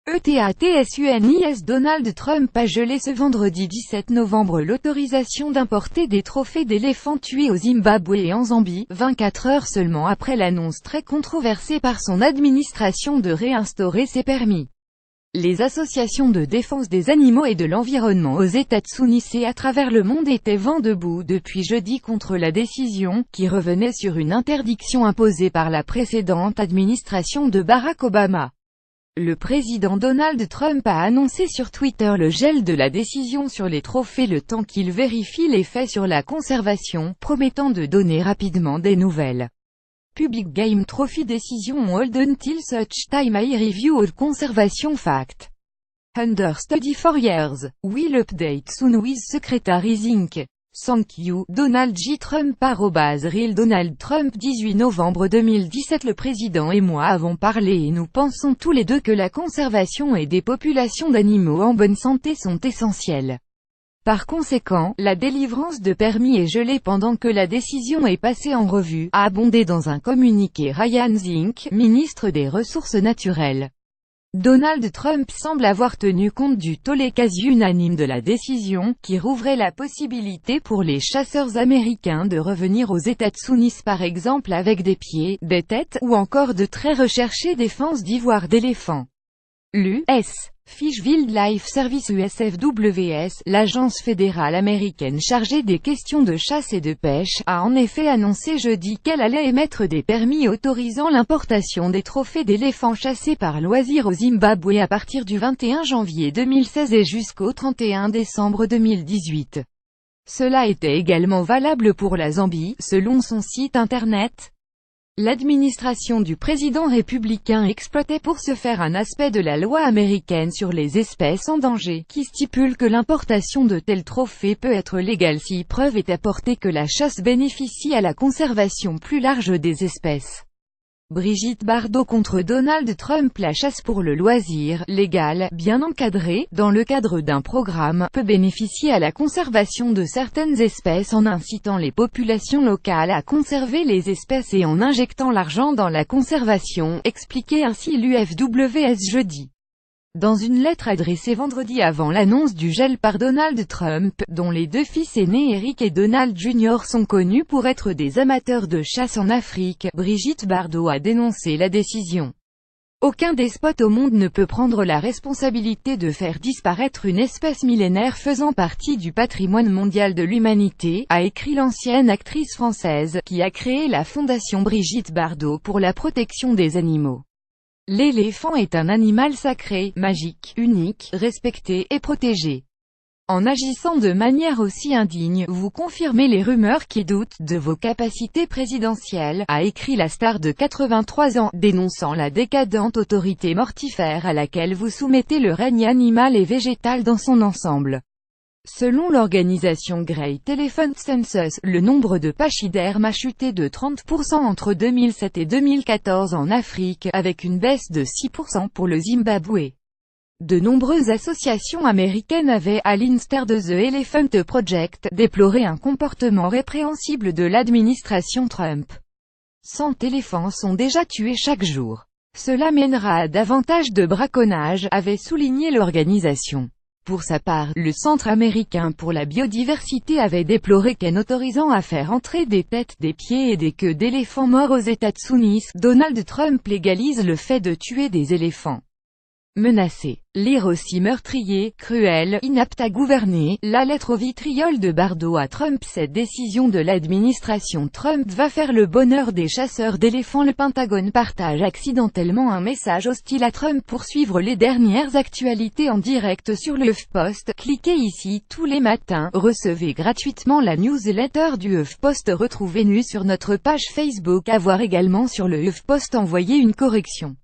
ETATSUNIS Donald Trump a gelé ce vendredi 17 novembre l'autorisation d'importer des trophées d'éléphants tués au Zimbabwe et en Zambie, 24 heures seulement après l'annonce très controversée par son administration de réinstaurer ces permis. Les associations de défense des animaux et de l'environnement aux États-Unis et à travers le monde étaient vent debout depuis jeudi contre la décision, qui revenait sur une interdiction imposée par la précédente administration de Barack Obama. Le président Donald Trump a annoncé sur Twitter le gel de la décision sur les trophées le temps qu'il vérifie les faits sur la conservation, promettant de donner rapidement des nouvelles. Public Game Trophy Decision Hold until such time I review all conservation fact. Under study for years. Will update soon with Secretaries Inc. Thank you, Donald J. Trump @Real Donald Trump 18 novembre 2017 Le président et moi avons parlé et nous pensons tous les deux que la conservation et des populations d'animaux en bonne santé sont essentielles. Par conséquent, la délivrance de permis est gelée pendant que la décision est passée en revue, a abondé dans un communiqué Ryan Zinke, ministre des Ressources naturelles. Donald Trump semble avoir tenu compte du tollé quasi unanime de la décision, qui rouvrait la possibilité pour les chasseurs américains de revenir aux États-Unis par exemple avec des pieds, des têtes, ou encore de très recherchées défenses d'ivoire d'éléphant. L'U.S. Fish Wildlife Service USFWS, l'agence fédérale américaine chargée des questions de chasse et de pêche, a en effet annoncé jeudi qu'elle allait émettre des permis autorisant l'importation des trophées d'éléphants chassés par loisir au Zimbabwe à partir du 21 janvier 2016 et jusqu'au 31 décembre 2018. Cela était également valable pour la Zambie, selon son site internet. L'administration du président républicain exploitait pour ce faire un aspect de la loi américaine sur les espèces en danger, qui stipule que l'importation de tels trophées peut être légale si preuve est apportée que la chasse bénéficie à la conservation plus large des espèces. Brigitte Bardot contre Donald Trump. La chasse pour le loisir, légale, bien encadrée, dans le cadre d'un programme, peut bénéficier à la conservation de certaines espèces en incitant les populations locales à conserver les espèces et en injectant l'argent dans la conservation, expliquait ainsi l'UFWS jeudi. Dans une lettre adressée vendredi avant l'annonce du gel par Donald Trump, dont les deux fils aînés Eric et Donald Jr. sont connus pour être des amateurs de chasse en Afrique, Brigitte Bardot a dénoncé la décision. Aucun despote au monde ne peut prendre la responsabilité de faire disparaître une espèce millénaire faisant partie du patrimoine mondial de l'humanité, a écrit l'ancienne actrice française, qui a créé la fondation Brigitte Bardot pour la protection des animaux. L'éléphant est un animal sacré, magique, unique, respecté et protégé. En agissant de manière aussi indigne, vous confirmez les rumeurs qui doutent de vos capacités présidentielles, a écrit la star de 83 ans, dénonçant la décadente autorité mortifère à laquelle vous soumettez le règne animal et végétal dans son ensemble. Selon l'organisation Great Elephant Census, le nombre de pachydermes a chuté de 30% entre 2007 et 2014 en Afrique, avec une baisse de 6% pour le Zimbabwe. De nombreuses associations américaines avaient, à l'instar de The Elephant Project, déploré un comportement répréhensible de l'administration Trump. 100 éléphants sont déjà tués chaque jour. Cela mènera à davantage de braconnage, avait souligné l'organisation. Pour sa part, le Centre américain pour la biodiversité avait déploré qu'en autorisant à faire entrer des têtes, des pieds et des queues d'éléphants morts aux États-Unis, Donald Trump légalise le fait de tuer des éléphants. Menacé. Lire aussi meurtrier, cruel, inapte à gouverner, la lettre au vitriol de Bardot à Trump. Cette décision de l'administration Trump va faire le bonheur des chasseurs d'éléphants. Le Pentagone partage accidentellement un message hostile à Trump. Pour suivre les dernières actualités en direct sur le HuffPost, cliquez ici. Tous les matins, recevez gratuitement la newsletter du HuffPost. Retrouvez-nous sur notre page Facebook. À voir également sur le HuffPost. Envoyez une correction.